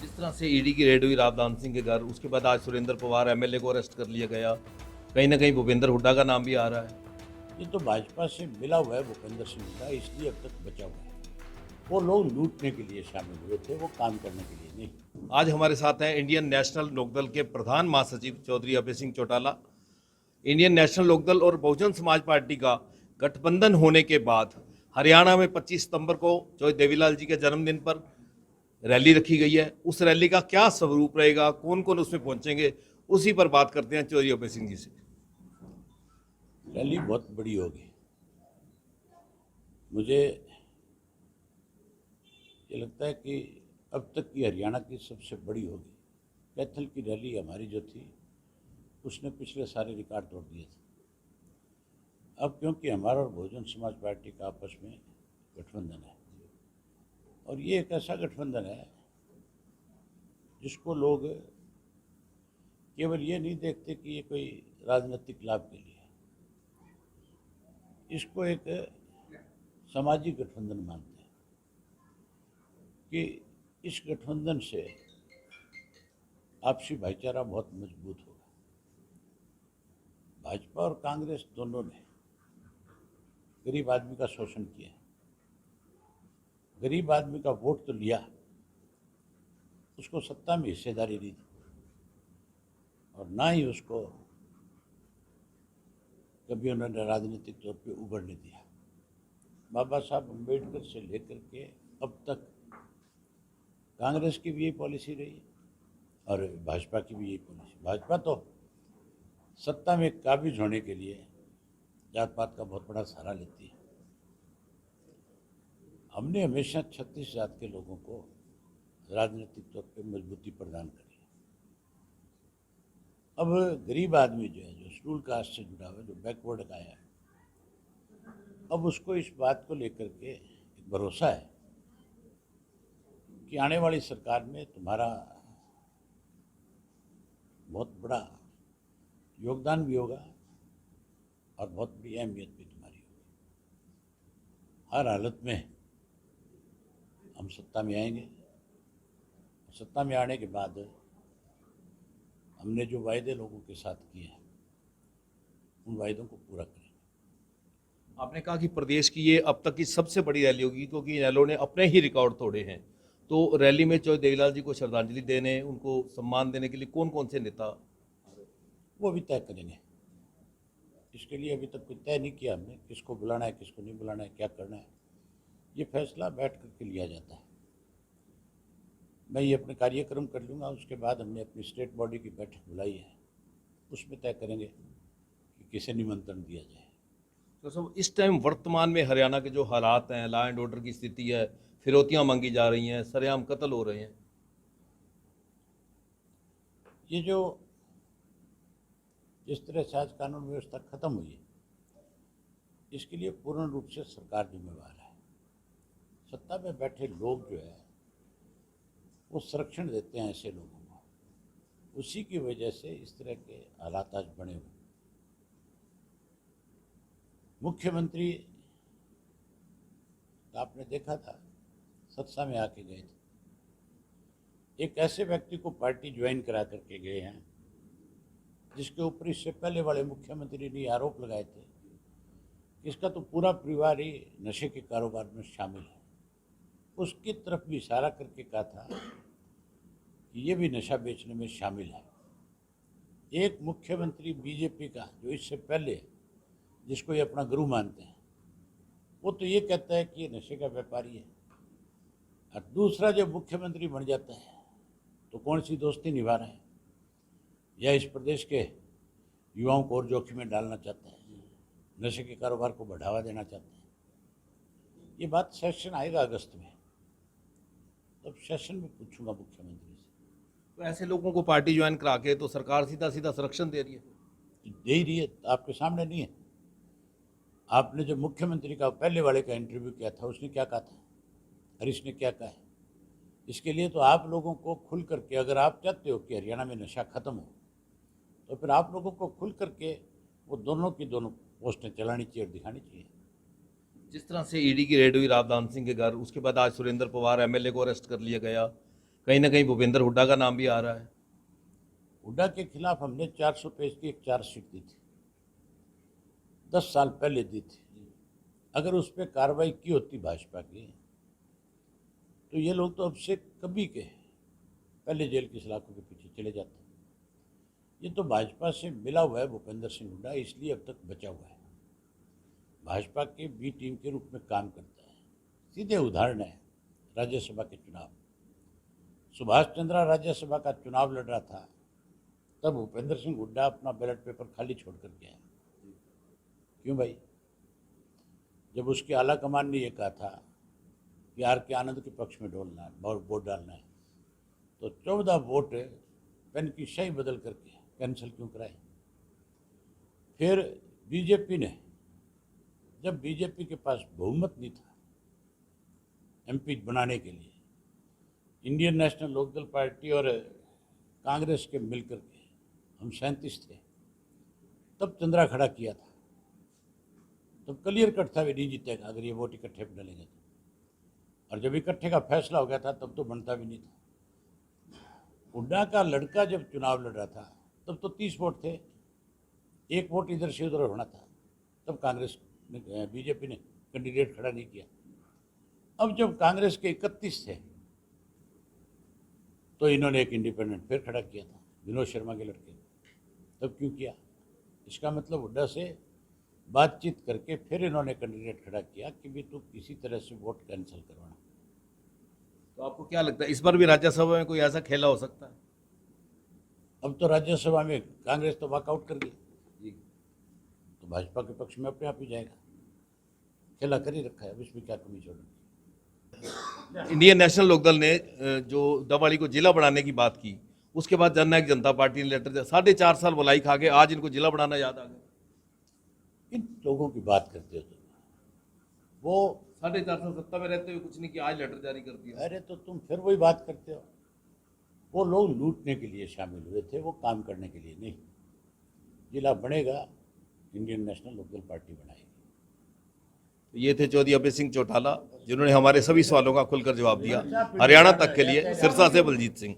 जिस तरह से ईडी की रेड हुई रावदान सिंह के घर, उसके बाद आज सुरेंद्र पवार एमएलए को अरेस्ट कर लिया गया। कहीं ना कहीं भूपेंद्र हुड्डा का नाम भी आ रहा है। ये तो भाजपा से मिला हुआ है भूपेंद्र सिंह हुड्डा, इसलिए अब तक बचा हुआ है। वो लोग लूटने के लिए शामिल हुए थे, वो काम करने के लिए नहीं। आज हमारे साथ हैं इंडियन नेशनल लोकदल के प्रधान महासचिव चौधरी अभय सिंह चौटाला। इंडियन नेशनल लोकदल और बहुजन समाज पार्टी का गठबंधन होने के बाद हरियाणा में 25 सितंबर को चौधरी देवीलाल जी के जन्मदिन पर रैली रखी गई है। उस रैली का क्या स्वरूप रहेगा, कौन कौन उसमें पहुंचेंगे, उसी पर बात करते हैं चौधरी अभय सिंह जी से। रैली बहुत बड़ी होगी। मुझे ये लगता है कि अब तक की हरियाणा की सबसे बड़ी होगी। कैथल की रैली हमारी जो थी उसने पिछले सारे रिकॉर्ड तोड़ दिए थे। अब क्योंकि हमारा और बहुजन समाज पार्टी का आपस में गठबंधन है, और ये एक ऐसा गठबंधन है जिसको लोग केवल ये नहीं देखते कि ये कोई राजनीतिक लाभ के लिए है, इसको एक सामाजिक गठबंधन मानते हैं कि इस गठबंधन से आपसी भाईचारा बहुत मजबूत होगा। भाजपा और कांग्रेस दोनों ने गरीब आदमी का शोषण किया, गरीब आदमी का वोट तो लिया, उसको सत्ता में हिस्सेदारी नहीं दी, और ना ही उसको कभी उन्होंने राजनीतिक तौर पे उभरने दिया। बाबा साहब अम्बेडकर से लेकर के अब तक कांग्रेस की भी यही पॉलिसी रही और भाजपा की भी यही पॉलिसी। भाजपा तो सत्ता में काबिज होने के लिए जात पात का बहुत बड़ा सहारा लेती है। हमने हमेशा 36 जात के लोगों को राजनीतिक तौर पे मजबूती प्रदान करी है। अब गरीब आदमी जो है, जो शेड्यूल कास्ट से जुड़ा हुआ है, जो बैकवर्ड का है, अब उसको इस बात को लेकर के एक भरोसा है कि आने वाली सरकार में तुम्हारा बहुत बड़ा योगदान भी होगा और बहुत बड़ी अहमियत भी तुम्हारी होगी। हर हालत में हम सत्ता में आएंगे। सत्ता में आने के बाद हमने जो वायदे लोगों के साथ किए हैं, उन वायदों को पूरा करेंगे। आपने कहा कि प्रदेश की ये अब तक की सबसे बड़ी रैली होगी, क्योंकि इनेलो ने अपने ही रिकॉर्ड तोड़े हैं। तो रैली में चौधरी देवीलाल जी को श्रद्धांजलि देने, उनको सम्मान देने के लिए कौन कौन से नेता? वो अभी तय करेंगे। इसके लिए अभी तक कोई तय नहीं किया हमने, किसको बुलाना है, किसको नहीं बुलाना है, क्या करना है। ये फैसला बैठ करके लिया जाता है। मैं ये अपने कार्यक्रम कर लूँगा, उसके बाद हमने अपनी स्टेट बॉडी की बैठक बुलाई है, उसमें तय करेंगे कि किसे निमंत्रण दिया जाए। तो सब इस टाइम वर्तमान में हरियाणा के जो हालात हैं, लॉ एंड ऑर्डर की स्थिति है, फिरौतियां मांगी जा रही हैं, सरेआम कत्ल हो रहे हैं। ये जो जिस तरह से आज कानून व्यवस्था खत्म हुई है, इसके लिए पूर्ण रूप से सरकार जिम्मेवार है। सत्ता में बैठे लोग जो है वो संरक्षण देते हैं ऐसे लोगों को, उसी की वजह से इस तरह के हालात आज बने हुए। मुख्यमंत्री आपने देखा था, सत्ता में आके गए थे। एक ऐसे व्यक्ति को पार्टी ज्वाइन करा करके गए हैं जिसके ऊपर इससे पहले वाले मुख्यमंत्री ने आरोप लगाए थे कि इसका तो पूरा परिवार ही नशे के कारोबार में शामिल है। उसकी तरफ भी इशारा करके कहा था कि ये भी नशा बेचने में शामिल है। एक मुख्यमंत्री बीजेपी का जो इससे पहले, जिसको ये अपना गुरु मानते हैं, वो तो ये कहता है कि ये नशे का व्यापारी है, और दूसरा जब मुख्यमंत्री बन जाता है तो कौन सी दोस्ती निभा रहा है, या इस प्रदेश के युवाओं को और जोखिम में डालना चाहता है, नशे के कारोबार को बढ़ावा देना चाहता है। ये बात सेशन आएगा अगस्त में, तब सेशन में पूछूंगा मुख्यमंत्री से। तो ऐसे लोगों को पार्टी ज्वाइन करा के तो सरकार सीधा सीधा संरक्षण दे रही है। दे ही रही है, आपके सामने नहीं है। आपने जब मुख्यमंत्री का पहले वाले का इंटरव्यू किया था, उसने क्या कहा था, हरीश ने क्या कहा है। इसके लिए तो आप लोगों को खुल करके, अगर आप चाहते हो कि हरियाणा में नशा खत्म हो, तो फिर आप लोगों को खुल करके वो दोनों की दोनों पोस्टें चलानी चाहिए और दिखानी चाहिए। जिस तरह से ईडी की रेड हुई रावदान सिंह के घर, उसके बाद आज सुरेंद्र पवार एमएलए को अरेस्ट कर लिया गया। कहीं ना कहीं भूपेंद्र हुड्डा का नाम भी आ रहा है। हुड्डा के खिलाफ हमने 400 पेज की एक चार्जशीट दी थी, 10 साल पहले दी थी। अगर उस पर कार्रवाई की होती भाजपा की तो ये लोग तो अब से कभी के पहले जेल की सलाखों के पीछे चले जाते। ये तो भाजपा से मिला हुआ है भूपेंद्र सिंह हुड्डा, इसलिए अब तक बचा हुआ है। भाजपा के बी टीम के रूप में काम करता है। सीधे उदाहरण है राज्यसभा के चुनाव। सुभाष चंद्रा राज्यसभा का चुनाव लड़ रहा था, तब भूपेंद्र सिंह हुड्डा अपना बैलेट पेपर खाली छोड़ कर गया। क्यों भाई? जब उसकी आला कमान ने यह कहा था कि आर के आनंद के पक्ष में डोलना है, वोट डालना है, तो 14 वोट पेन की शाही बदल करके कैंसिल क्यों कराए? फिर बीजेपी ने, जब बीजेपी के पास बहुमत नहीं था एमपी बनाने के लिए, इंडियन नेशनल लोकदल पार्टी और कांग्रेस के मिलकर के हम 37 थे, तब चंद्रा खड़ा किया था। तब क्लियर कट था वे नहीं जीतेगा अगर ये वोट इकट्ठे पे डालेंगे तो। और जब इकट्ठे का फैसला हो गया था तब तो बनता भी नहीं था। हुड्डा का लड़का जब चुनाव लड़ रहा था तब तो 30 वोट थे, एक वोट इधर से उधर होना था, तब कांग्रेस ने, बीजेपी ने कैंडिडेट खड़ा नहीं किया। अब जब कांग्रेस के 31 थे तो इन्होंने एक इंडिपेंडेंट फिर खड़ा किया था, विनोद शर्मा के लड़के। तब क्यों किया? इसका मतलब हुड्डा से बातचीत करके फिर इन्होंने कैंडिडेट खड़ा किया कि भी तू किसी तरह से वोट कैंसिल करवाना। तो आपको क्या लगता है इस बार भी राज्यसभा में कोई ऐसा खेला हो सकता है? अब तो राज्यसभा में कांग्रेस तो वॉकआउट कर गई, तो भाजपा के पक्ष में अपने आप ही जाएगा। खेला कर ही रखा है, अब इसमें क्या कमी छोड़ी। इंडियन नेशनल लोकदल ने जो दवाड़ी को जिला बनाने की बात की, उसके बाद जननायक जनता पार्टी ने लेटर दिया। 4.5 साल बुलाई खा के आज इनको जिला बनाना याद आ गया। इन लोगों की बात करते हो तुम? वो 4.5 साल सत्ता में रहते हुए कुछ नहीं किया, आज लेटर जारी कर दिया। अरे तो तुम फिर वही बात करते हो। वो लोग लूटने के लिए शामिल हुए थे, वो काम करने के लिए नहीं। जिला बनेगा, इंडियन नेशनल लोकदल पार्टी बनाएगी। तो ये थे चौधरी अभय सिंह चौटाला, जिन्होंने हमारे सभी सवालों का खुलकर जवाब दिया। हरियाणा तक के लिए सिरसा से बलजीत सिंह।